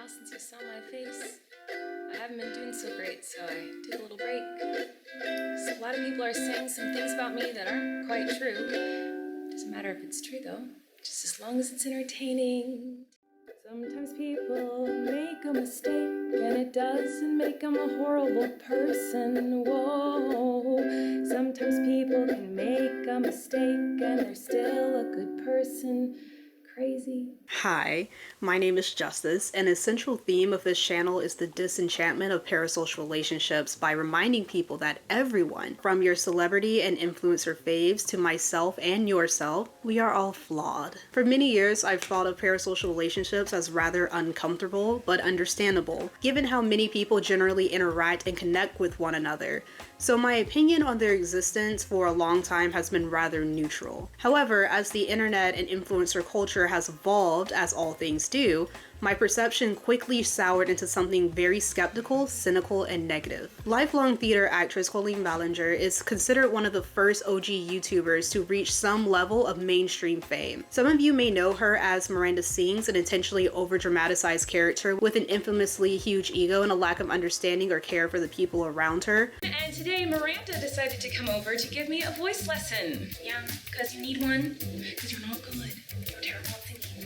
since you saw my face. I haven't been doing so great, so I took a little break. So a lot of people are saying some things about me that aren't quite true. Doesn't matter if it's true though, just as long as it's entertaining. Sometimes people make a mistake, and it doesn't make them a horrible person. Whoa. Sometimes people can make a mistake, and they're still a good person. Crazy. Hi, my name is Justice, and a central theme of this channel is the disenchantment of parasocial relationships by reminding people that everyone, from your celebrity and influencer faves to myself and yourself, we are all flawed. For many years, I've thought of parasocial relationships as rather uncomfortable, but understandable, given how many people generally interact and connect with one another. So my opinion on their existence for a long time has been rather neutral. However, as the internet and influencer culture has evolved, as all things do, my perception quickly soured into something very skeptical, cynical, and negative. Lifelong theater actress Colleen Ballinger is considered one of the first OG YouTubers to reach some level of mainstream fame. Some of you may know her as Miranda Sings, an intentionally over-dramatized character with an infamously huge ego and a lack of understanding or care for the people around her. And today Miranda decided to come over to give me a voice lesson. Yeah, because you need one, because you're not good. You're terrible at thinking.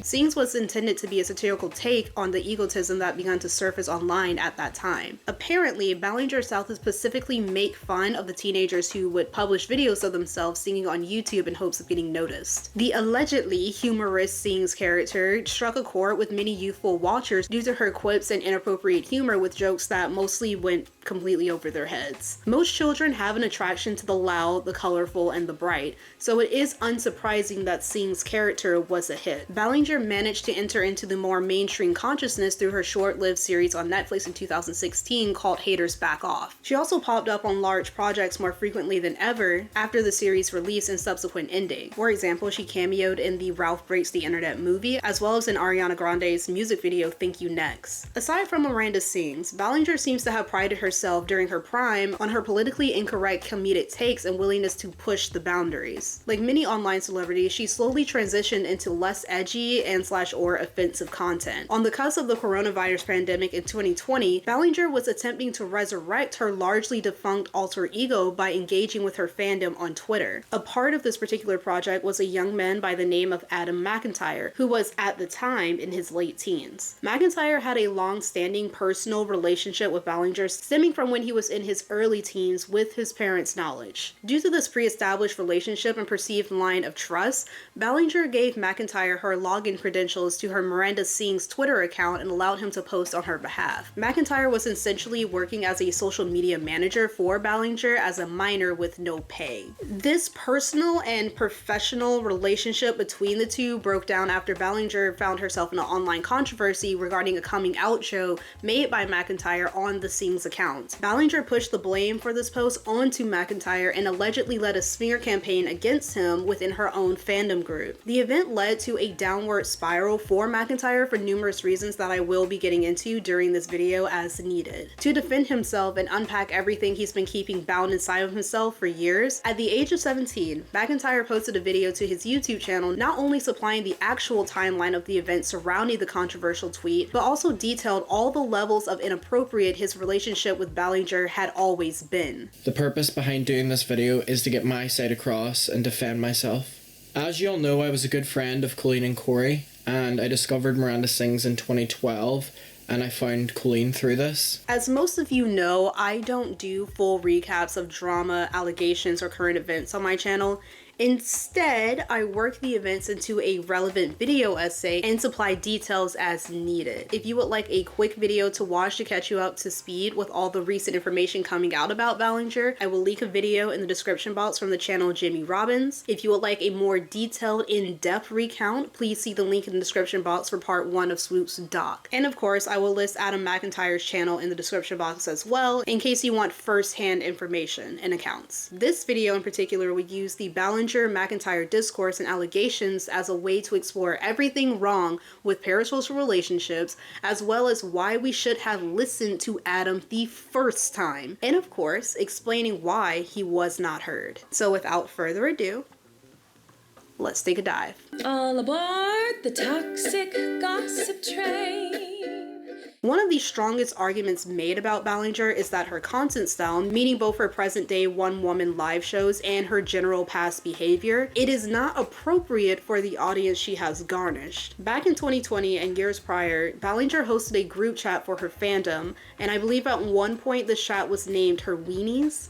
Sings was intended to be a satirical take on the egotism that began to surface online at that time. Apparently, Ballinger South would specifically make fun of the teenagers who would publish videos of themselves singing on YouTube in hopes of getting noticed. The allegedly humorous Sings character struck a chord with many youthful watchers due to her quips and inappropriate humor with jokes that mostly went completely over their heads. Most children have an attraction to the loud, the colorful, and the bright, so it is unsurprising that Sings' character was a hit. Ballinger managed to enter into the more mainstream consciousness through her short-lived series on Netflix in 2016 called Haters Back Off. She also popped up on large projects more frequently than ever after the series release and subsequent ending. For example, she cameoed in the Ralph Breaks the Internet movie, as well as in Ariana Grande's music video Thank You Next. Aside from Miranda Sings, Ballinger seems to have prided herself during her prime on her politically incorrect comedic takes and willingness to push the boundaries. Like many online celebrities, she slowly transitioned into less edgy and/or offensive content. On the cusp of the coronavirus pandemic in 2020, Ballinger was attempting to resurrect her largely defunct alter ego by engaging with her fandom on Twitter. A part of this particular project was a young man by the name of Adam McIntyre, who was at the time in his late teens. McIntyre had a long-standing personal relationship with Ballinger stemming from when he was in his early teens with his parents' knowledge. Due to this pre-established relationship and perceived line of trust, Ballinger gave McIntyre her login credentials to her Miranda Sings Twitter account and allowed him to post on her behalf. McIntyre was essentially working as a social media manager for Ballinger as a minor with no pay. This personal and professional relationship between the two broke down after Ballinger found herself in an online controversy regarding a coming out show made by McIntyre on the Sings account. Ballinger pushed the blame for this post onto McIntyre and allegedly led a smear campaign against him within her own fandom group. The event led to a downward spiral for McIntyre for numerous reasons that I will be getting into during this video as needed. To defend himself and unpack everything he's been keeping bound inside of himself for years, at the age of 17, McIntyre posted a video to his YouTube channel not only supplying the actual timeline of the event surrounding the controversial tweet, but also detailed all the levels of inappropriate his relationship with Ballinger had always been. The purpose behind doing this video is to get my side across and defend myself. As you all know, I was a good friend of Colleen and Corey, and I discovered Miranda Sings in 2012, and I found Colleen through this. As most of you know, I don't do full recaps of drama, allegations, or current events on my channel. Instead, I work the events into a relevant video essay and supply details as needed. If you would like a quick video to watch to catch you up to speed with all the recent information coming out about Ballinger, I will link a video in the description box from the channel Jimmy Robbins. If you would like a more detailed, in-depth recount, please see the link in the description box for part 1 of Swoop's doc. And of course, I will list Adam McIntyre's channel in the description box as well, in case you want first-hand information and accounts. This video in particular would use the Ballinger McIntyre discourse and allegations as a way to explore everything wrong with parasocial relationships, as well as why we should have listened to Adam the first time, and of course, explaining why he was not heard. So without further ado, Let's take a dive. All aboard the toxic gossip train. One of the strongest arguments made about Ballinger is that her content style, meaning both her present-day one-woman live shows and her general past behavior, it is not appropriate for the audience she has garnished. Back in 2020 and years prior, Ballinger hosted a group chat for her fandom, and I believe at one point the chat was named her Weenies.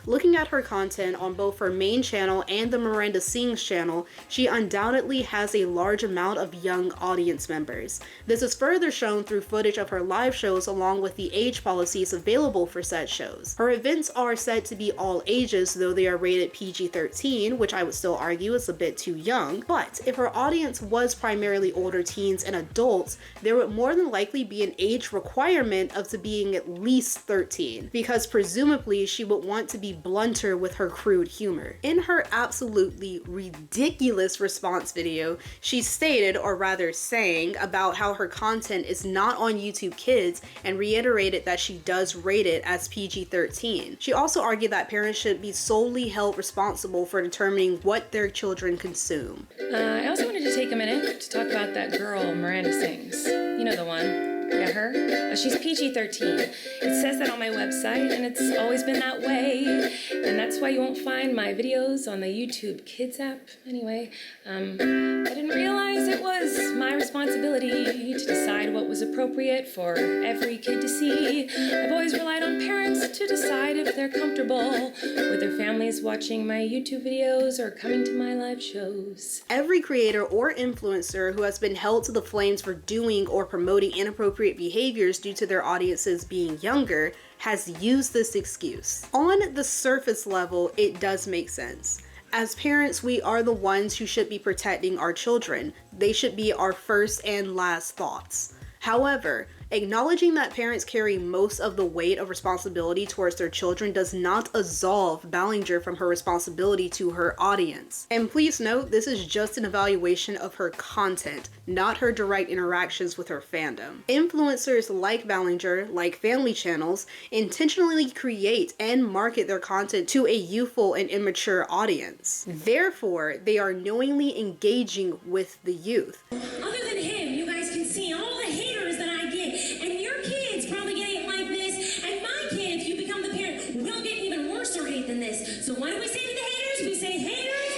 Looking at her content on both her main channel and the Miranda Sings channel, she undoubtedly has a large amount of young audience members. This is further shown through footage of her live shows along with the age policies available for said shows. Her events are said to be all ages, though they are rated PG-13, which I would still argue is a bit too young. But if her audience was primarily older teens and adults, there would more than likely be an age requirement of to being at least 13, because presumably she would want to be blunter with her crude humor. In her absolutely ridiculous response video, she stated, or rather sang, about how her content is not on YouTube Kids and reiterated that she does rate it as PG-13. She also argued that parents should be solely held responsible for determining what their children consume. I also wanted to take a minute to talk about that girl Miranda Sings. You know the one. Yeah, her? She's PG-13. It says that on my website, and it's always been that way. And that's why you won't find my videos on the YouTube Kids app. Anyway, I didn't realize it was my responsibility to decide what was appropriate for every kid to see. I've always relied on parents to decide if they're comfortable with their families watching my YouTube videos or coming to my live shows. Every creator or influencer who has been held to the flames for doing or promoting inappropriate behaviors due to their audiences being younger has used this excuse. On the surface level, it does make sense. As parents, we are the ones who should be protecting our children. They should be our first and last thoughts. However, acknowledging that parents carry most of the weight of responsibility towards their children does not absolve Ballinger from her responsibility to her audience. And please note, this is just an evaluation of her content, not her direct interactions with her fandom. Influencers like Ballinger, like family channels, intentionally create and market their content to a youthful and immature audience. Therefore, they are knowingly engaging with the youth. Other than him, you guys can see all the haters that I get, and your kids probably get hate like this, and my kid, if you become the parent, will get even worse or hate than this. So what do we say to the haters? We say, haters,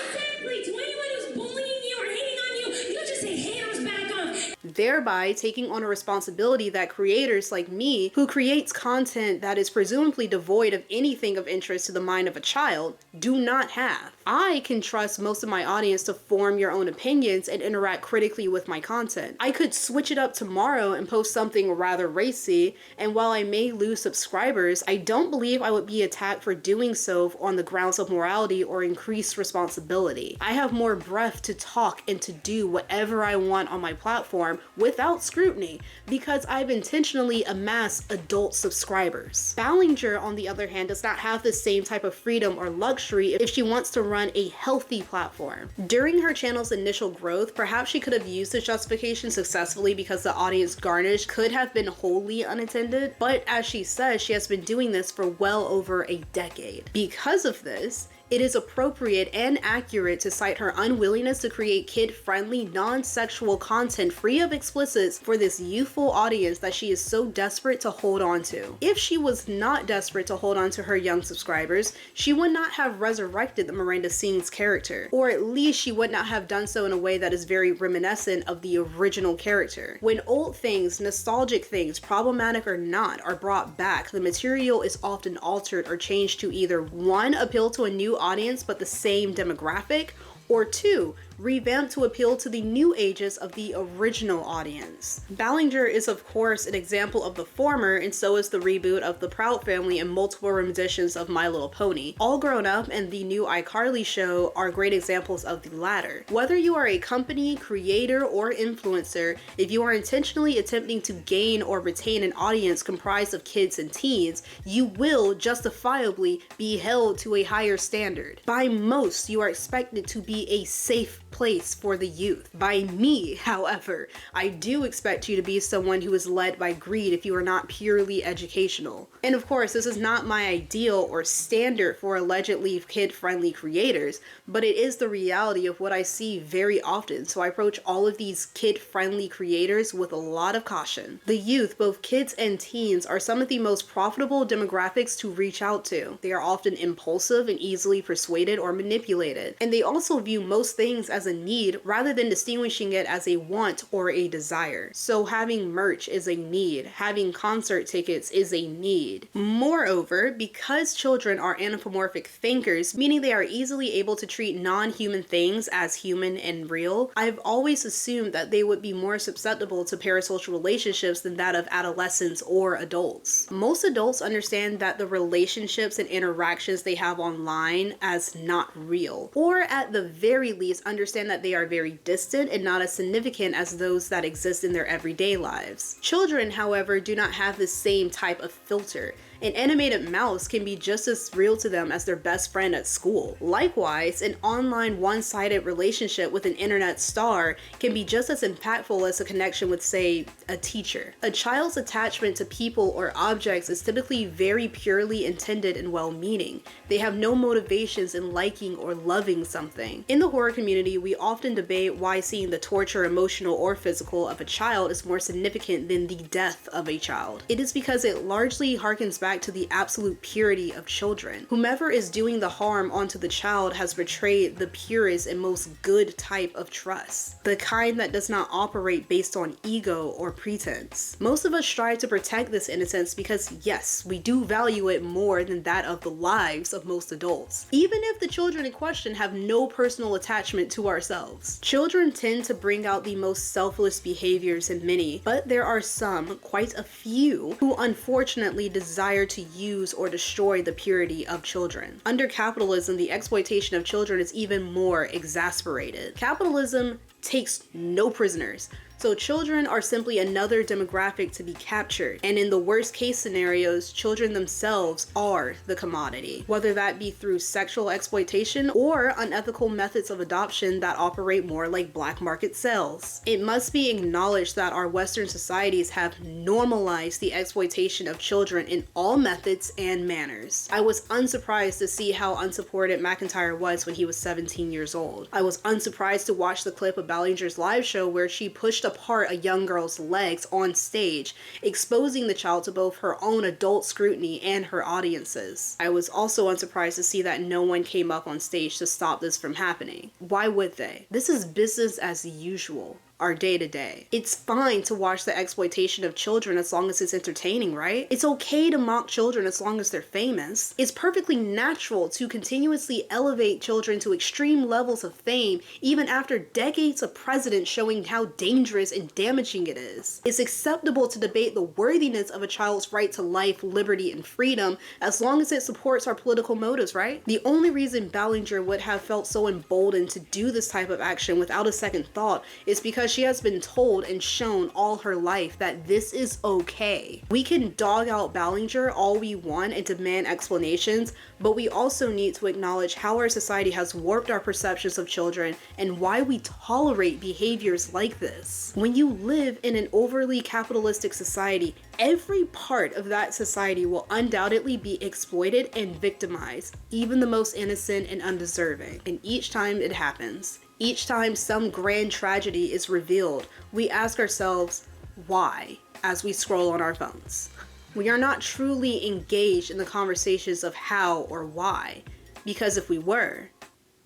exactly. To anyone who's bullying you or hating on you, you just say, haters, back off. Thereby taking on a responsibility that creators like me, who creates content that is presumably devoid of anything of interest to the mind of a child, do not have. I can trust most of my audience to form your own opinions and interact critically with my content. I could switch it up tomorrow and post something rather racy, and while I may lose subscribers, I don't believe I would be attacked for doing so on the grounds of morality or increased responsibility. I have more breath to talk and to do whatever I want on my platform without scrutiny, because I've intentionally amassed adult subscribers. Ballinger, on the other hand, does not have the same type of freedom or luxury if she wants to run a healthy platform. During her channel's initial growth, perhaps she could have used this justification successfully because the audience garnished could have been wholly unattended, but as she says, she has been doing this for well over a decade. Because of this, it is appropriate and accurate to cite her unwillingness to create kid-friendly, non-sexual content free of explicits for this youthful audience that she is so desperate to hold on to. If she was not desperate to hold on to her young subscribers, she would not have resurrected the Miranda Sings character, or at least she would not have done so in a way that is very reminiscent of the original character. When old things, nostalgic things, problematic or not, are brought back, the material is often altered or changed to either 1. Appeal to a new audience but the same demographic, or 2. Revamped to appeal to the new ages of the original audience. Ballinger is of course an example of the former, and so is the reboot of The Proud Family and multiple renditions of My Little Pony. All Grown Up and the new iCarly show are great examples of the latter. Whether you are a company, creator, or influencer, if you are intentionally attempting to gain or retain an audience comprised of kids and teens, you will justifiably be held to a higher standard. By most, you are expected to be a safe place for the youth. By me, however, I do expect you to be someone who is led by greed if you are not purely educational. And of course, this is not my ideal or standard for allegedly kid-friendly creators, but it is the reality of what I see very often, so I approach all of these kid-friendly creators with a lot of caution. The youth, both kids and teens, are some of the most profitable demographics to reach out to. They are often impulsive and easily persuaded or manipulated, and they also view most things as a need rather than distinguishing it as a want or a desire. So having merch is a need, having concert tickets is a need. Moreover, because children are anthropomorphic thinkers, meaning they are easily able to treat non-human things as human and real, I've always assumed that they would be more susceptible to parasocial relationships than that of adolescents or adults. Most adults understand that the relationships and interactions they have online as not real, or at the very least understand that they are very distant and not as significant as those that exist in their everyday lives. Children, however, do not have the same type of filter. An animated mouse can be just as real to them as their best friend at school. Likewise, an online one-sided relationship with an internet star can be just as impactful as a connection with, say, a teacher. A child's attachment to people or objects is typically very purely intended and well-meaning. They have no motivations in liking or loving something. In the horror community, we often debate why seeing the torture, emotional or physical, of a child is more significant than the death of a child. It is because it largely harkens back to the absolute purity of children. Whomever is doing the harm onto the child has betrayed the purest and most good type of trust, the kind that does not operate based on ego or pretense. Most of us strive to protect this innocence because yes, we do value it more than that of the lives of most adults, even if the children in question have no personal attachment to ourselves. Children tend to bring out the most selfless behaviors in many, but there are some, quite a few, who unfortunately desire to use or destroy the purity of children. Under capitalism, the exploitation of children is even more exasperated. Capitalism takes no prisoners. So children are simply another demographic to be captured, and in the worst case scenarios, children themselves are the commodity, whether that be through sexual exploitation or unethical methods of adoption that operate more like black market sales. It must be acknowledged that our Western societies have normalized the exploitation of children in all methods and manners. I was unsurprised to see how unsupported McIntyre was when he was 17 years old. I was unsurprised to watch the clip of Ballinger's live show where she pushed apart a young girl's legs on stage, exposing the child to both her own adult scrutiny and her audiences. I was also unsurprised to see that no one came up on stage to stop this from happening. Why would they? This is business as usual. Our day-to-day. It's fine to watch the exploitation of children as long as it's entertaining, right? It's okay to mock children as long as they're famous. It's perfectly natural to continuously elevate children to extreme levels of fame even after decades of precedent showing how dangerous and damaging it is. It's acceptable to debate the worthiness of a child's right to life, liberty, and freedom as long as it supports our political motives, right? The only reason Ballinger would have felt so emboldened to do this type of action without a second thought is because she has been told and shown all her life that this is okay. We can dog out Ballinger all we want and demand explanations, but we also need to acknowledge how our society has warped our perceptions of children and why we tolerate behaviors like this. When you live in an overly capitalistic society, every part of that society will undoubtedly be exploited and victimized, even the most innocent and undeserving. And each time it happens, each time some grand tragedy is revealed, we ask ourselves, why, as we scroll on our phones. We are not truly engaged in the conversations of how or why, because if we were,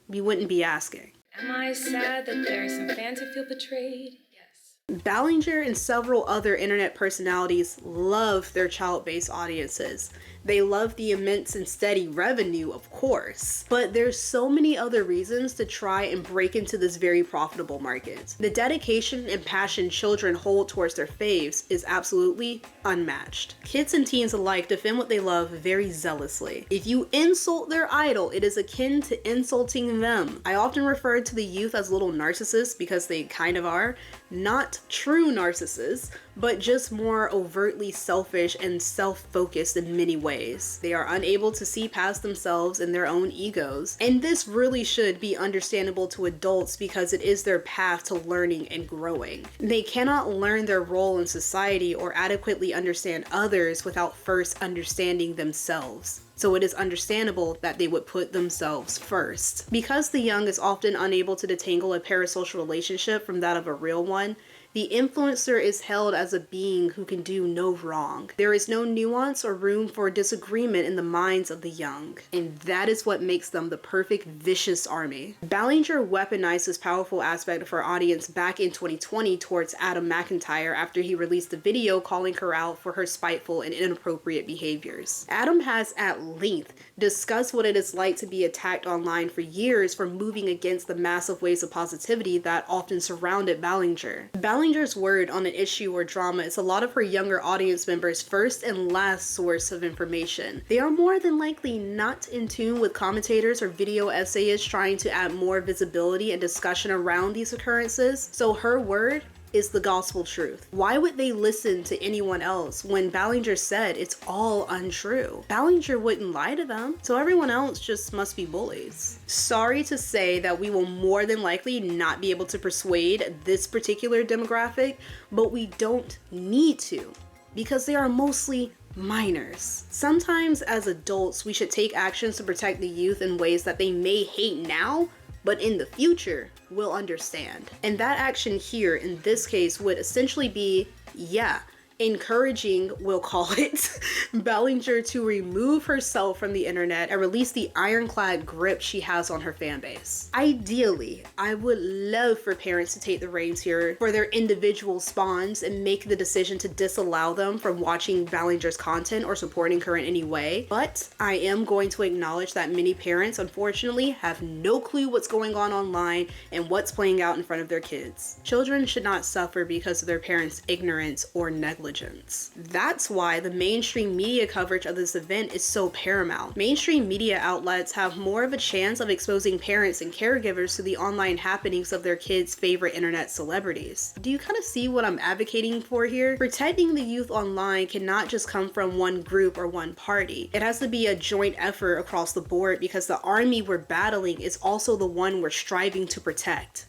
we wouldn't be asking. Am I sad that there are some fans who feel betrayed? Yes. Ballinger and several other internet personalities love their child-based audiences. They love the immense and steady revenue, of course, but there's so many other reasons to try and break into this very profitable market. The dedication and passion children hold towards their faves is absolutely unmatched. Kids and teens alike defend what they love very zealously. If you insult their idol, it is akin to insulting them. I often refer to the youth as little narcissists because they kind of are. Not true narcissists, but just more overtly selfish and self-focused in many ways. ways. They are unable to see past themselves and their own egos. And this really should be understandable to adults because it is their path to learning and growing. They cannot learn their role in society or adequately understand others without first understanding themselves. So it is understandable that they would put themselves first. Because the young is often unable to detangle a parasocial relationship from that of a real one, the influencer is held as a being who can do no wrong. There is no nuance or room for disagreement in the minds of the young, and that is what makes them the perfect vicious army. Ballinger weaponized this powerful aspect of her audience back in 2020 towards Adam McIntyre after he released a video calling her out for her spiteful and inappropriate behaviors. Adam has at length discussed what it is like to be attacked online for years for moving against the massive waves of positivity that often surrounded Ballinger. Ballinger's word on an issue or drama is a lot of her younger audience members' first and last source of information. They are more than likely not in tune with commentators or video essayists trying to add more visibility and discussion around these occurrences, so her word is the gospel truth. Why would they listen to anyone else when Ballinger said it's all untrue? Ballinger wouldn't lie to them, so everyone else just must be bullies. Sorry to say that we will more than likely not be able to persuade this particular demographic, but we don't need to, because they are mostly minors. Sometimes as adults, we should take actions to protect the youth in ways that they may hate now, but in the future will understand. And that action here in this case would essentially be, encouraging, we'll call it, Ballinger to remove herself from the internet and release the ironclad grip she has on her fan base. Ideally, I would love for parents to take the reins here for their individual spawns and make the decision to disallow them from watching Ballinger's content or supporting her in any way. But I am going to acknowledge that many parents, unfortunately, have no clue what's going on online and what's playing out in front of their kids. Children should not suffer because of their parents' ignorance or negligence. That's why the mainstream media coverage of this event is so paramount. Mainstream media outlets have more of a chance of exposing parents and caregivers to the online happenings of their kids' favorite internet celebrities. Do you kind of see what I'm advocating for here? Protecting the youth online cannot just come from one group or one party. It has to be a joint effort across the board because the army we're battling is also the one we're striving to protect.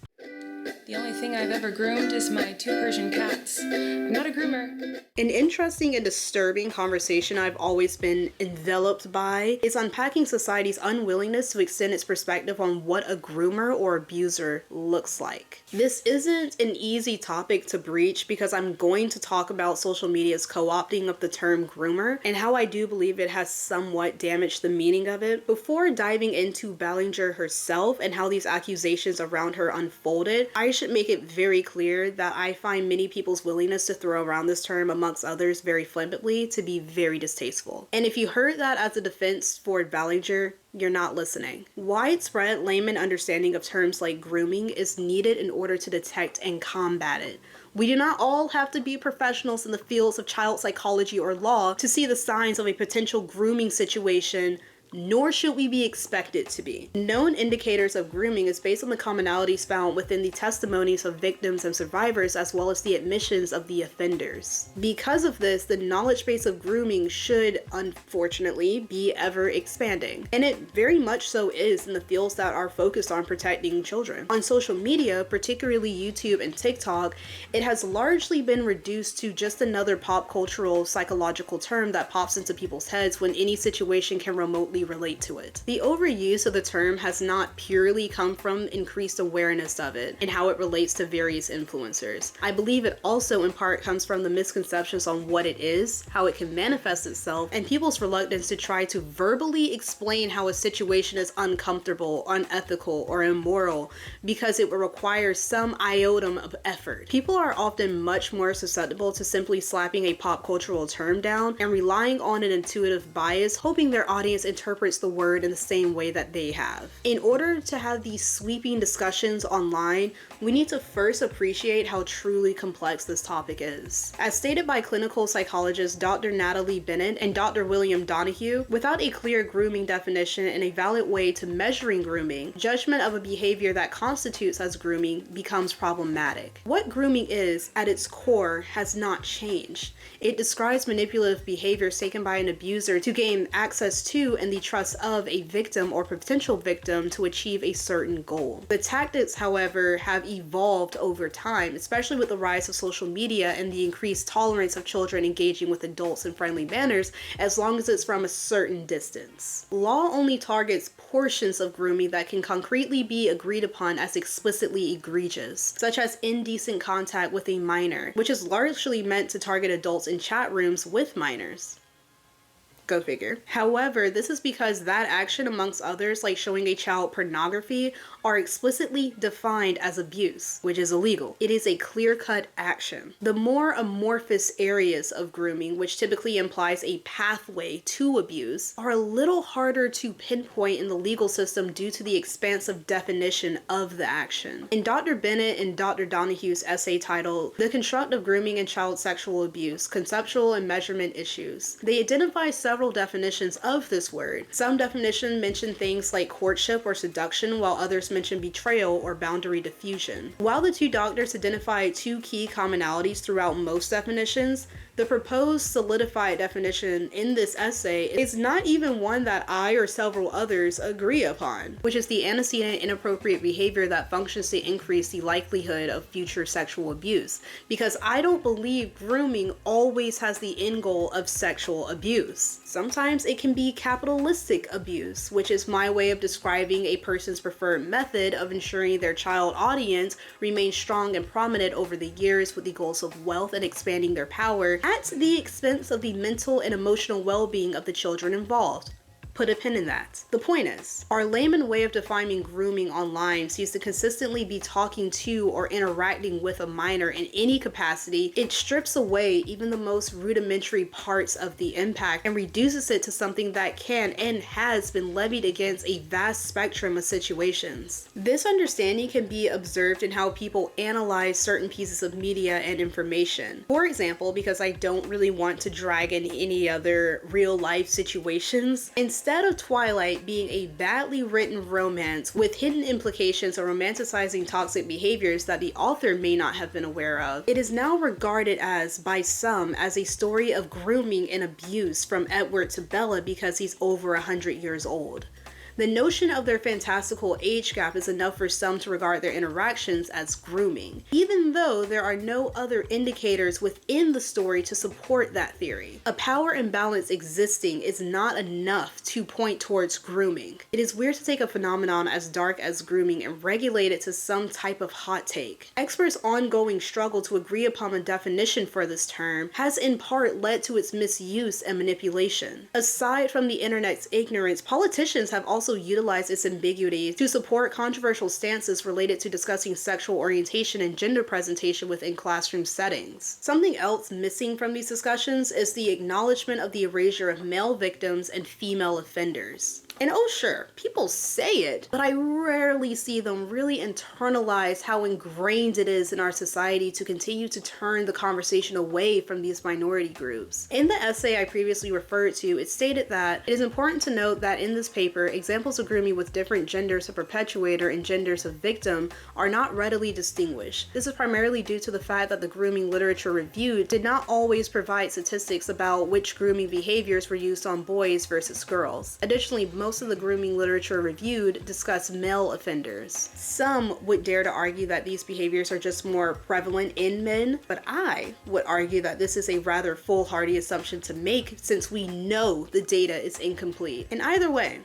The only thing I've ever groomed is my 2 Persian cats. I'm not a groomer. An interesting and disturbing conversation I've always been enveloped by is unpacking society's unwillingness to extend its perspective on what a groomer or abuser looks like. This isn't an easy topic to breach because I'm going to talk about social media's co-opting of the term groomer and how I do believe it has somewhat damaged the meaning of it. Before diving into Ballinger herself and how these accusations around her unfolded, I should make it very clear that I find many people's willingness to throw around this term amongst others very flippantly to be very distasteful. And if you heard that as a defense for Ballinger, you're not listening. Widespread layman understanding of terms like grooming is needed in order to detect and combat it. We do not all have to be professionals in the fields of child psychology or law to see the signs of a potential grooming situation, nor should we be expected to be. Known indicators of grooming is based on the commonalities found within the testimonies of victims and survivors as well as the admissions of the offenders. Because of this, the knowledge base of grooming should, unfortunately, be ever expanding. And it very much so is in the fields that are focused on protecting children. On social media, particularly YouTube and TikTok, it has largely been reduced to just another pop cultural psychological term that pops into people's heads when any situation can remotely relate to it. The overuse of the term has not purely come from increased awareness of it and how it relates to various influencers. I believe it also in part comes from the misconceptions on what it is, how it can manifest itself, and people's reluctance to try to verbally explain how a situation is uncomfortable, unethical, or immoral because it will require some iota of effort. People are often much more susceptible to simply slapping a pop cultural term down and relying on an intuitive bias, hoping their audience internally interprets the word in the same way that they have. In order to have these sweeping discussions online, we need to first appreciate how truly complex this topic is. As stated by clinical psychologists Dr. Natalie Bennett and Dr. William Donahue, without a clear grooming definition and a valid way to measuring grooming, judgment of a behavior that constitutes as grooming becomes problematic. What grooming is, at its core, has not changed. It describes manipulative behaviors taken by an abuser to gain access to and the trust of a victim or potential victim to achieve a certain goal. The tactics, however, have evolved over time, especially with the rise of social media and the increased tolerance of children engaging with adults in friendly manners, as long as it's from a certain distance. Law only targets portions of grooming that can concretely be agreed upon as explicitly egregious, such as indecent contact with a minor, which is largely meant to target adults in chat rooms with minors. Go figure. However, this is because that action, amongst others, like showing a child pornography, are explicitly defined as abuse, which is illegal. It is a clear-cut action. The more amorphous areas of grooming, which typically implies a pathway to abuse, are a little harder to pinpoint in the legal system due to the expansive definition of the action. In Dr. Bennett and Dr. Donahue's essay titled "The Construct of Grooming and Child Sexual Abuse, Conceptual and Measurement Issues," they identify several definitions of this word. Some definitions mention things like courtship or seduction, while others mention betrayal or boundary diffusion. While the two doctors identify two key commonalities throughout most definitions, the proposed solidified definition in this essay is not even one that I or several others agree upon, which is the antecedent inappropriate behavior that functions to increase the likelihood of future sexual abuse, because I don't believe grooming always has the end goal of sexual abuse. Sometimes it can be capitalistic abuse, which is my way of describing a person's preferred method of ensuring their child audience remains strong and prominent over the years with the goals of wealth and expanding their power at the expense of the mental and emotional well-being of the children involved. Put a pin in that. The point is, our layman way of defining grooming online seems to consistently be talking to or interacting with a minor in any capacity. It strips away even the most rudimentary parts of the impact and reduces it to something that can and has been levied against a vast spectrum of situations. This understanding can be observed in how people analyze certain pieces of media and information. For example, because I don't really want to drag in any other real life situations, instead of Twilight being a badly written romance with hidden implications of romanticizing toxic behaviors that the author may not have been aware of, it is now regarded as, by some, as a story of grooming and abuse from Edward to Bella because he's over 100 years old. The notion of their fantastical age gap is enough for some to regard their interactions as grooming, even though there are no other indicators within the story to support that theory. A power imbalance existing is not enough to point towards grooming. It is weird to take a phenomenon as dark as grooming and regulate it to some type of hot take. Experts' ongoing struggle to agree upon a definition for this term has in part led to its misuse and manipulation. Aside from the internet's ignorance, politicians have also utilized its ambiguity to support controversial stances related to discussing sexual orientation and gender presentation within classroom settings. Something else missing from these discussions is the acknowledgement of the erasure of male victims and female offenders. And oh sure, people say it, but I rarely see them really internalize how ingrained it is in our society to continue to turn the conversation away from these minority groups. In the essay I previously referred to, it stated that it is important to note that in this paper, examples of grooming with different genders of perpetuator and genders of victim are not readily distinguished. This is primarily due to the fact that the grooming literature reviewed did not always provide statistics about which grooming behaviors were used on boys versus girls. Additionally, most of the grooming literature reviewed discuss male offenders. Some would dare to argue that these behaviors are just more prevalent in men, but I would argue that this is a rather foolhardy assumption to make since we know the data is incomplete. And either way,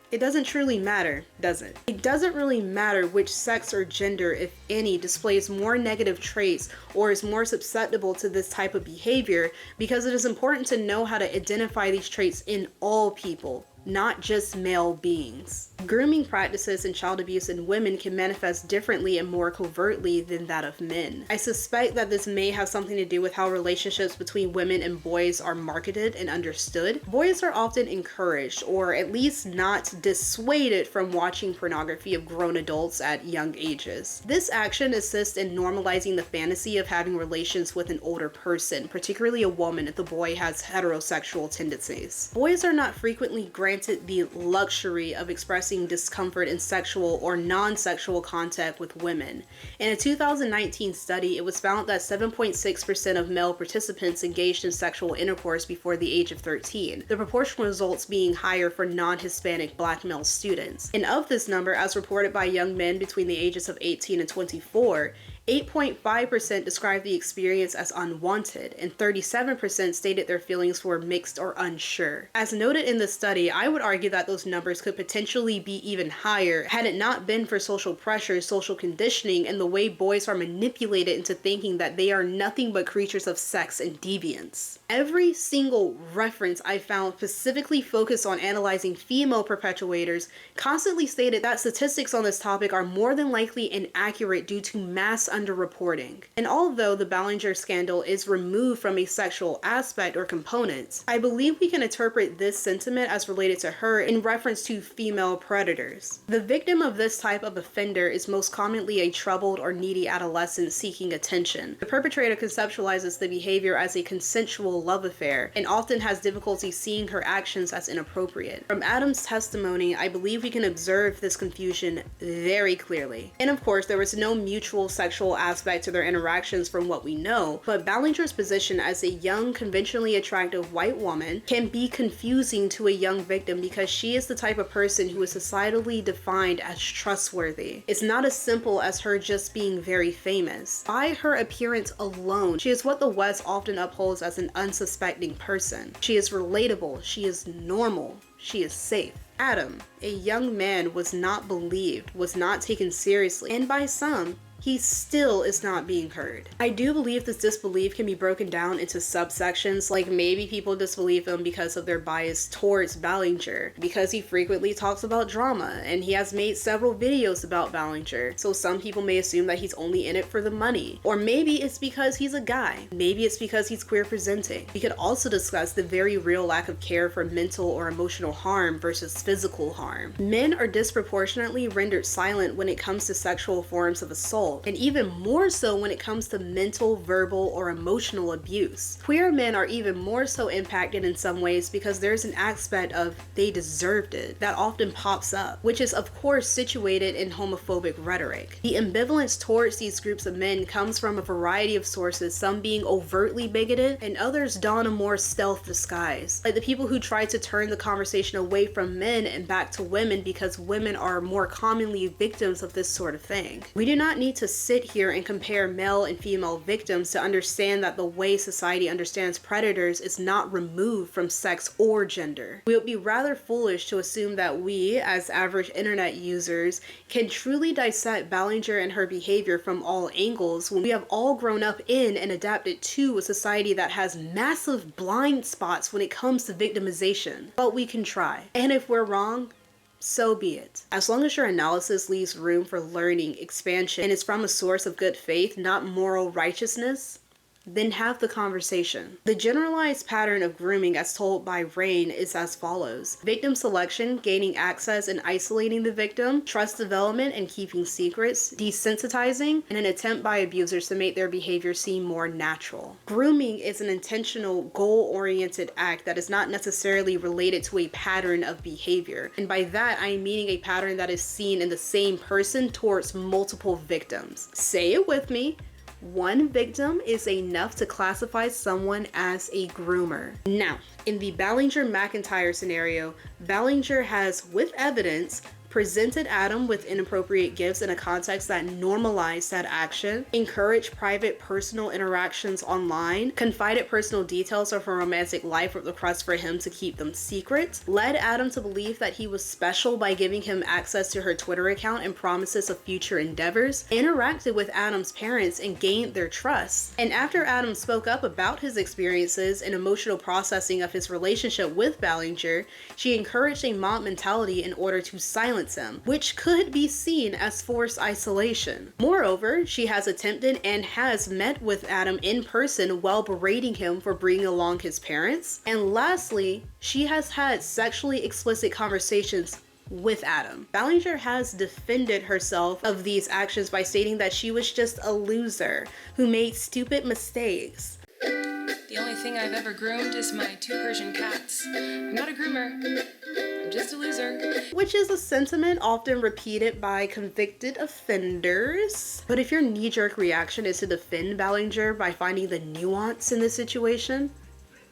it doesn't truly matter, does it? It doesn't really matter which sex or gender, if any, displays more negative traits or is more susceptible to this type of behavior, because it is important to know how to identify these traits in all people, not just male beings. Grooming practices and child abuse in women can manifest differently and more covertly than that of men. I suspect that this may have something to do with how relationships between women and boys are marketed and understood. Boys are often encouraged, or at least not dissuaded, from watching pornography of grown adults at young ages. This action assists in normalizing the fantasy of having relations with an older person, particularly a woman if the boy has heterosexual tendencies. Boys are not frequently granted the luxury of expressing discomfort in sexual or non-sexual contact with women. In a 2019 study, it was found that 7.6% of male participants engaged in sexual intercourse before the age of 13, the proportional results being higher for non-Hispanic Black male students. And of this number, as reported by young men between the ages of 18 and 24, 8.5% described the experience as unwanted, and 37% stated their feelings were mixed or unsure. As noted in the study, I would argue that those numbers could potentially be even higher had it not been for social pressure, social conditioning, and the way boys are manipulated into thinking that they are nothing but creatures of sex and deviance. Every single reference I found specifically focused on analyzing female perpetrators constantly stated that statistics on this topic are more than likely inaccurate due to mass underreporting. And although the Ballinger scandal is removed from a sexual aspect or components, I believe we can interpret this sentiment as related to her in reference to female predators. The victim of this type of offender is most commonly a troubled or needy adolescent seeking attention. The perpetrator conceptualizes the behavior as a consensual love affair and often has difficulty seeing her actions as inappropriate. From Adam's testimony, I believe we can observe this confusion very clearly. And of course, there was no mutual sexual aspect to their interactions from what we know, but Ballinger's position as a young, conventionally attractive white woman can be confusing to a young victim because she is the type of person who is societally defined as trustworthy. It's not as simple as her just being very famous. By her appearance alone, she is what the West often upholds as an unsuspecting person. She is relatable, she is normal, she is safe. Adam, a young man, was not believed, was not taken seriously, and by some, he still is not being heard. I do believe this disbelief can be broken down into subsections, like maybe people disbelieve him because of their bias towards Ballinger, because he frequently talks about drama, and he has made several videos about Ballinger, so some people may assume that he's only in it for the money. Or maybe it's because he's a guy. Maybe it's because he's queer presenting. We could also discuss the very real lack of care for mental or emotional harm versus physical harm. Men are disproportionately rendered silent when it comes to sexual forms of assault, and even more so when it comes to mental, verbal, or emotional abuse. Queer men are even more so impacted in some ways because there's an aspect of "they deserved it" that often pops up, which is of course situated in homophobic rhetoric. The ambivalence towards these groups of men comes from a variety of sources, some being overtly bigoted and others don a more stealth disguise, like the people who try to turn the conversation away from men and back to women because women are more commonly victims of this sort of thing. We do not need to sit here and compare male and female victims to understand that the way society understands predators is not removed from sex or gender. We would be rather foolish to assume that we, as average internet users, can truly dissect Ballinger and her behavior from all angles when we have all grown up in and adapted to a society that has massive blind spots when it comes to victimization. But we can try. And if we're wrong, so be it. As long as your analysis leaves room for learning, expansion, and is from a source of good faith, not moral righteousness, then have the conversation. The generalized pattern of grooming as told by Rain is as follows: victim selection, gaining access and isolating the victim, trust development and keeping secrets, desensitizing, and an attempt by abusers to make their behavior seem more natural. Grooming is an intentional, goal-oriented act that is not necessarily related to a pattern of behavior. And by that, I am meaning a pattern that is seen in the same person towards multiple victims. Say it with me. One victim is enough to classify someone as a groomer. Now, in the Ballinger-McIntyre scenario, Ballinger has, with evidence, presented Adam with inappropriate gifts in a context that normalized that action, encouraged private personal interactions online, confided personal details of her romantic life with requests for him to keep them secret, led Adam to believe that he was special by giving him access to her Twitter account and promises of future endeavors, interacted with Adam's parents and gained their trust. And after Adam spoke up about his experiences and emotional processing of his relationship with Ballinger, she encouraged a mob mentality in order to silence him, which could be seen as forced isolation. Moreover, she has attempted and has met with Adam in person while berating him for bringing along his parents. And lastly, she has had sexually explicit conversations with Adam. Ballinger has defended herself of these actions by stating that she was just a loser who made stupid mistakes. The only thing I've ever groomed is my 2 Persian cats. I'm not a groomer. I'm just a loser. Which is a sentiment often repeated by convicted offenders. But if your knee-jerk reaction is to defend Ballinger by finding the nuance in the situation,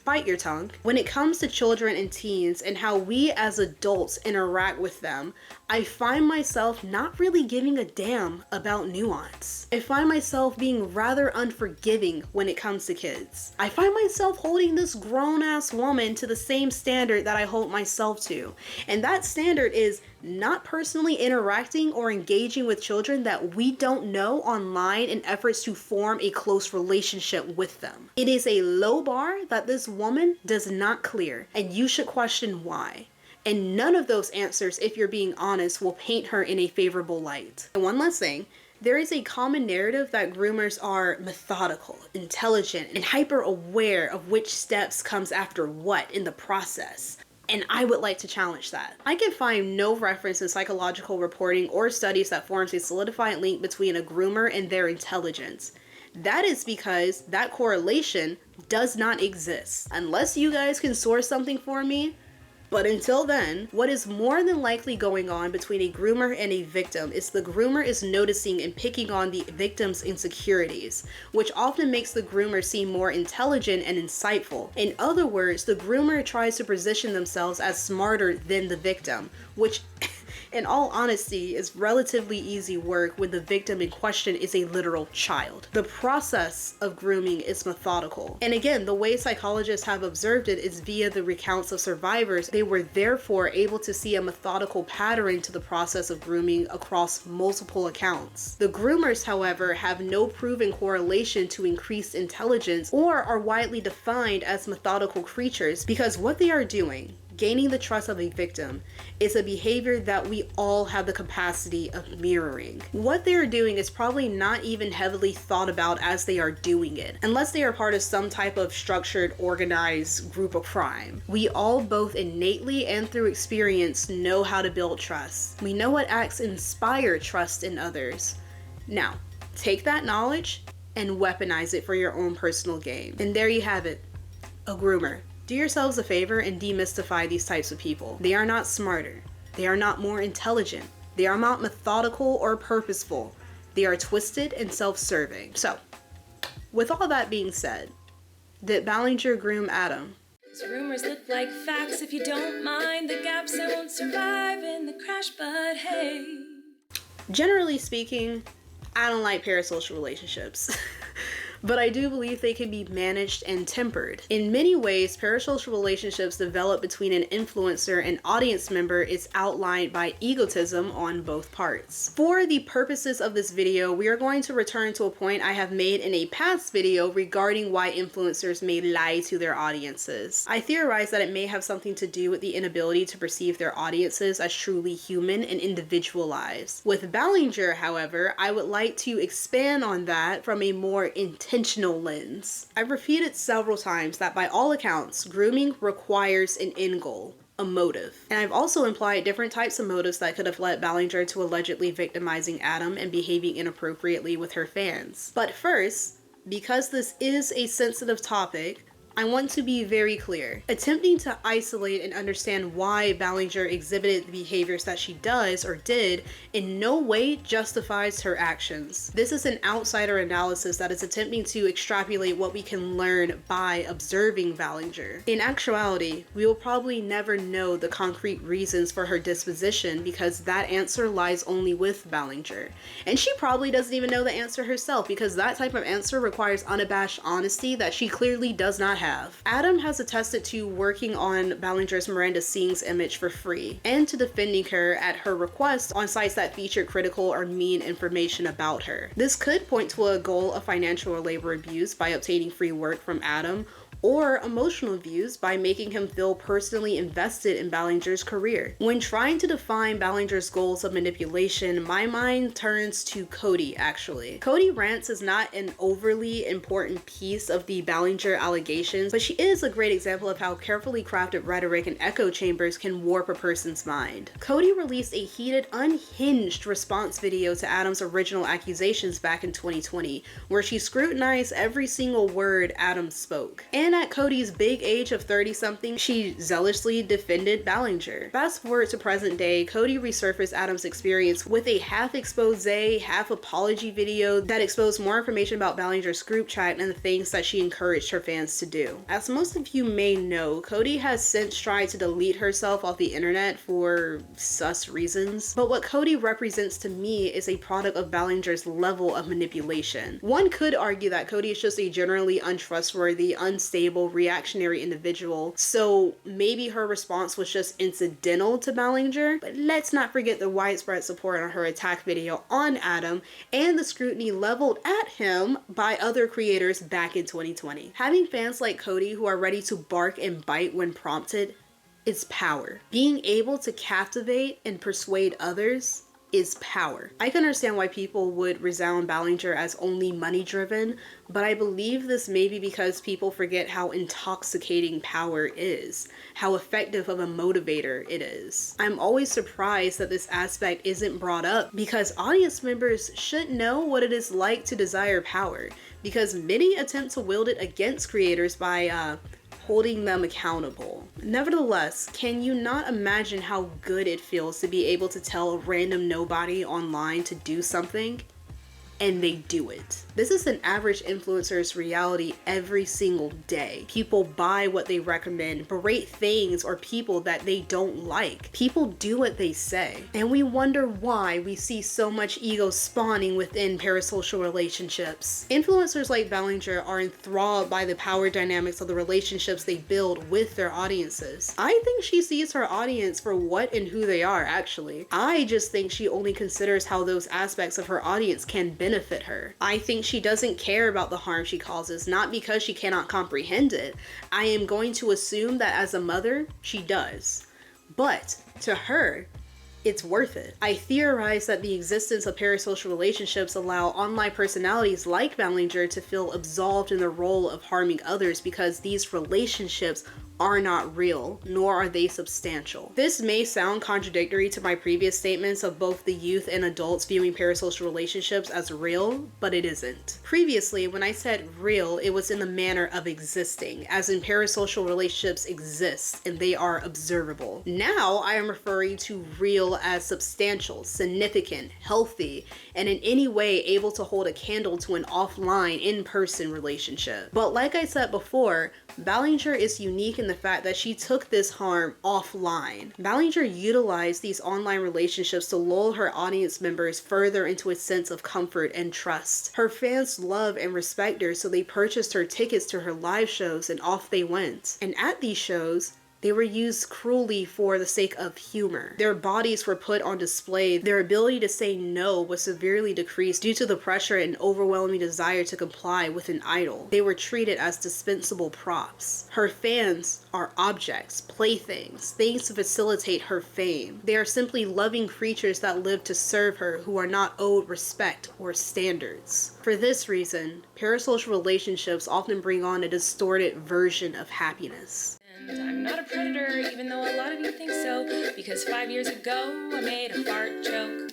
bite your tongue. When it comes to children and teens and how we as adults interact with them, I find myself not really giving a damn about nuance. I find myself being rather unforgiving when it comes to kids. I find myself holding this grown-ass woman to the same standard that I hold myself to. And that standard is not personally interacting or engaging with children that we don't know online in efforts to form a close relationship with them. It is a low bar that this woman does not clear, and you should question why. And none of those answers, if you're being honest, will paint her in a favorable light. And one last thing, there is a common narrative that groomers are methodical, intelligent, and hyper aware of which steps comes after what in the process. And I would like to challenge that. I can find no reference in psychological reporting or studies that forms a solidified link between a groomer and their intelligence. That is because that correlation does not exist. Unless you guys can source something for me. But until then, what is more than likely going on between a groomer and a victim is the groomer is noticing and picking on the victim's insecurities, which often makes the groomer seem more intelligent and insightful. In other words, the groomer tries to position themselves as smarter than the victim, which in all honesty is relatively easy work when the victim in question is a literal child. The process of grooming is methodical. And again, the way psychologists have observed it is via the recounts of survivors. They were therefore able to see a methodical pattern to the process of grooming across multiple accounts. The groomers, however, have no proven correlation to increased intelligence or are widely defined as methodical creatures because what they are doing, gaining the trust of a victim, is a behavior that we all have the capacity of mirroring. What they are doing is probably not even heavily thought about as they are doing it, unless they are part of some type of structured, organized group of crime. We all both innately and through experience know how to build trust. We know what acts inspire trust in others. Now, take that knowledge and weaponize it for your own personal gain. And there you have it, a groomer. Do yourselves a favor and demystify these types of people. They are not smarter. They are not more intelligent. They are not methodical or purposeful. They are twisted and self-serving. So, with all that being said, did Ballinger groom Adam? These rumors look like facts if you don't mind the gaps I won't survive in the crash, but hey. Generally speaking, I don't like parasocial relationships. But I do believe they can be managed and tempered. In many ways, parasocial relationships developed between an influencer and audience member is outlined by egotism on both parts. For the purposes of this video, we are going to return to a point I have made in a past video regarding why influencers may lie to their audiences. I theorize that it may have something to do with the inability to perceive their audiences as truly human and individualized. With Ballinger, however, I would like to expand on that from a more intentional lens. I've repeated several times that by all accounts, grooming requires an end goal, a motive. And I've also implied different types of motives that could have led Ballinger to allegedly victimizing Adam and behaving inappropriately with her fans. But first, because this is a sensitive topic, I want to be very clear. Attempting to isolate and understand why Ballinger exhibited the behaviors that she does or did in no way justifies her actions. This is an outsider analysis that is attempting to extrapolate what we can learn by observing Ballinger. In actuality, we will probably never know the concrete reasons for her disposition because that answer lies only with Ballinger. And she probably doesn't even know the answer herself because that type of answer requires unabashed honesty that she clearly does not have. Adam has attested to working on Ballinger's Miranda Sings image for free and to defending her at her request on sites that feature critical or mean information about her. This could point to a goal of financial or labor abuse by obtaining free work from Adam, or emotional abuse by making him feel personally invested in Ballinger's career. When trying to define Ballinger's goals of manipulation, my mind turns to Cody, actually. Cody Rants is not an overly important piece of the Ballinger allegations, but she is a great example of how carefully crafted rhetoric and echo chambers can warp a person's mind. Cody released a heated, unhinged response video to Adam's original accusations back in 2020, where she scrutinized every single word Adam spoke. And at Cody's big age of 30-something, she zealously defended Ballinger. Fast forward to present day, Cody resurfaced Adam's experience with a half expose, half apology video that exposed more information about Ballinger's group chat and the things that she encouraged her fans to do. As most of you may know, Cody has since tried to delete herself off the internet for sus reasons, but what Cody represents to me is a product of Ballinger's level of manipulation. One could argue that Cody is just a generally untrustworthy, unstable, reactionary individual, so maybe her response was just incidental to Ballinger, but let's not forget the widespread support on her attack video on Adam and the scrutiny leveled at him by other creators back in 2020. Having fans like Cody who are ready to bark and bite when prompted is power. Being able to captivate and persuade others is power. I can understand why people would resound Ballinger as only money driven, but I believe this may be because people forget how intoxicating power is, how effective of a motivator it is. I'm always surprised that this aspect isn't brought up because audience members should know what it is like to desire power, because many attempt to wield it against creators by holding them accountable. Nevertheless, can you not imagine how good it feels to be able to tell a random nobody online to do something and they do it? This is an average influencer's reality every single day. People buy what they recommend, berate things or people that they don't like. People do what they say. And we wonder why we see so much ego spawning within parasocial relationships. Influencers like Ballinger are enthralled by the power dynamics of the relationships they build with their audiences. I think she sees her audience for what and who they are, actually. I just think she only considers how those aspects of her audience can benefit her. I think she doesn't care about the harm she causes, not because she cannot comprehend it. I am going to assume that as a mother, she does. But to her, it's worth it. I theorize that the existence of parasocial relationships allow online personalities like Ballinger to feel absolved in the role of harming others because these relationships are not real, nor are they substantial. This may sound contradictory to my previous statements of both the youth and adults viewing parasocial relationships as real, but it isn't. Previously, when I said real, it was in the manner of existing, as in parasocial relationships exist and they are observable. Now, I am referring to real as substantial, significant, healthy, and in any way able to hold a candle to an offline, in-person relationship. But like I said before, Ballinger is unique in the fact that she took this harm offline. Ballinger utilized these online relationships to lull her audience members further into a sense of comfort and trust. Her fans love and respect her, so they purchased her tickets to her live shows and off they went. And at these shows, they were used cruelly for the sake of humor. Their bodies were put on display. Their ability to say no was severely decreased due to the pressure and overwhelming desire to comply with an idol. They were treated as dispensable props. Her fans are objects, playthings, things to facilitate her fame. They are simply loving creatures that live to serve her, who are not owed respect or standards. For this reason, parasocial relationships often bring on a distorted version of happiness. And I'm not a predator, even though a lot of you think so, because 5 years ago I made a fart joke.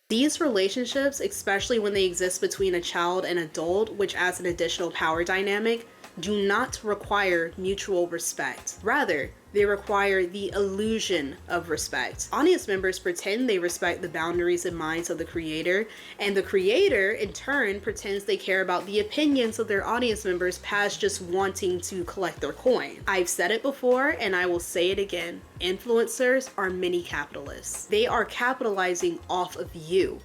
These relationships, especially when they exist between a child and adult, which adds an additional power dynamic, do not require mutual respect. Rather, they require the illusion of respect. Audience members pretend they respect the boundaries and minds of the creator, and the creator, in turn, pretends they care about the opinions of their audience members past just wanting to collect their coin. I've said it before, and I will say it again. Influencers are mini capitalists. They are capitalizing off of you.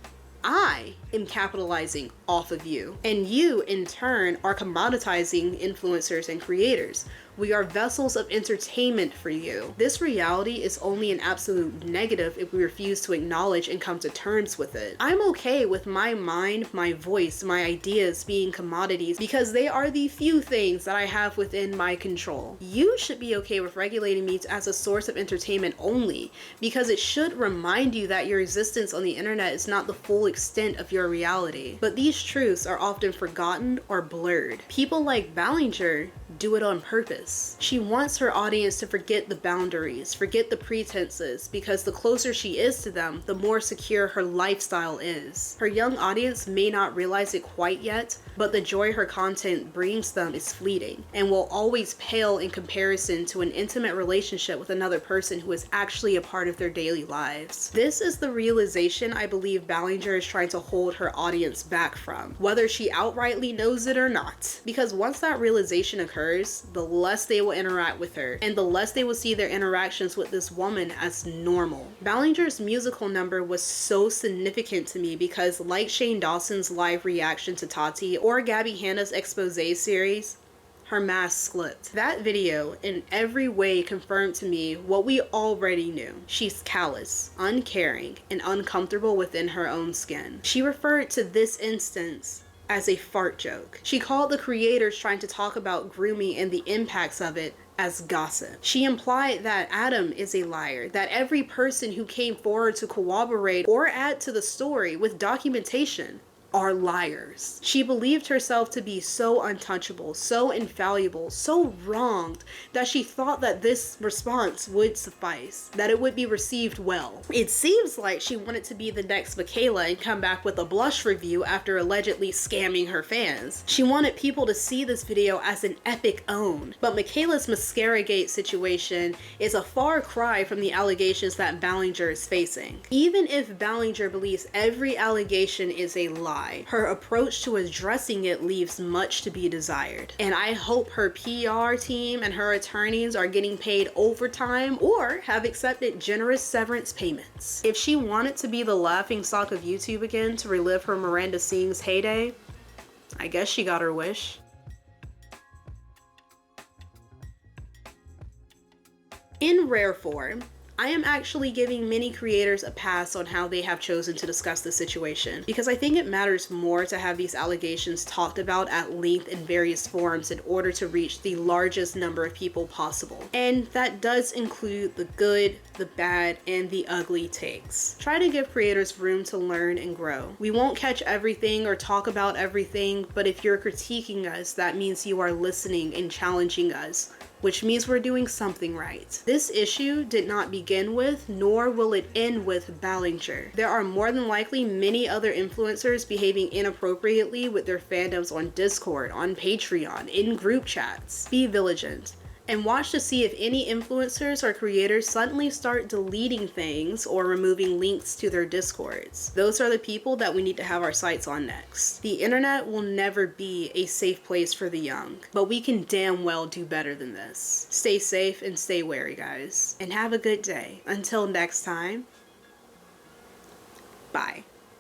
I am capitalizing off of you, and you in turn are commoditizing influencers and creators. We are vessels of entertainment for you. This reality is only an absolute negative if we refuse to acknowledge and come to terms with it. I'm okay with my mind, my voice, my ideas being commodities because they are the few things that I have within my control. You should be okay with regulating me as a source of entertainment only, because it should remind you that your existence on the internet is not the full extent of your reality. But these truths are often forgotten or blurred. People like Ballinger do it on purpose. She wants her audience to forget the boundaries, forget the pretenses, because the closer she is to them, the more secure her lifestyle is. Her young audience may not realize it quite yet, but the joy her content brings them is fleeting and will always pale in comparison to an intimate relationship with another person who is actually a part of their daily lives. This is the realization I believe Ballinger is trying to hold her audience back from, whether she outrightly knows it or not. Because once that realization occurs, the less they will interact with her, and the less they will see their interactions with this woman as normal. Ballinger's musical number was so significant to me because, like Shane Dawson's live reaction to Tati or Gabby Hanna's expose series, her mask slipped. That video in every way confirmed to me what we already knew. She's callous, uncaring, and uncomfortable within her own skin. She referred to this instance as a fart joke. She called the creators trying to talk about grooming and the impacts of it as gossip. She implied that Adam is a liar, that every person who came forward to corroborate or add to the story with documentation are liars. She believed herself to be so untouchable, so infallible, so wronged that she thought that this response would suffice, that it would be received well. It seems like she wanted to be the next Michaela and come back with a blush review after allegedly scamming her fans. She wanted people to see this video as an epic own, but Michaela's Mascaragate situation is a far cry from the allegations that Ballinger is facing. Even if Ballinger believes every allegation is a lie, her approach to addressing it leaves much to be desired. And I hope her PR team and her attorneys are getting paid overtime or have accepted generous severance payments. If she wanted to be the laughingstock of YouTube again to relive her Miranda Sings heyday, I guess she got her wish. In rare form, I am actually giving many creators a pass on how they have chosen to discuss the situation, because I think it matters more to have these allegations talked about at length in various forums in order to reach the largest number of people possible. And that does include the good, the bad, and the ugly takes. Try to give creators room to learn and grow. We won't catch everything or talk about everything, but if you're critiquing us, that means you are listening and challenging us, which means we're doing something right. This issue did not begin with, nor will it end with Ballinger. There are more than likely many other influencers behaving inappropriately with their fandoms on Discord, on Patreon, in group chats. Be vigilant, and watch to see if any influencers or creators suddenly start deleting things or removing links to their Discords. Those are the people that we need to have our sights on next. The internet will never be a safe place for the young, but we can damn well do better than this. Stay safe and stay wary, guys, and have a good day. Until next time, bye.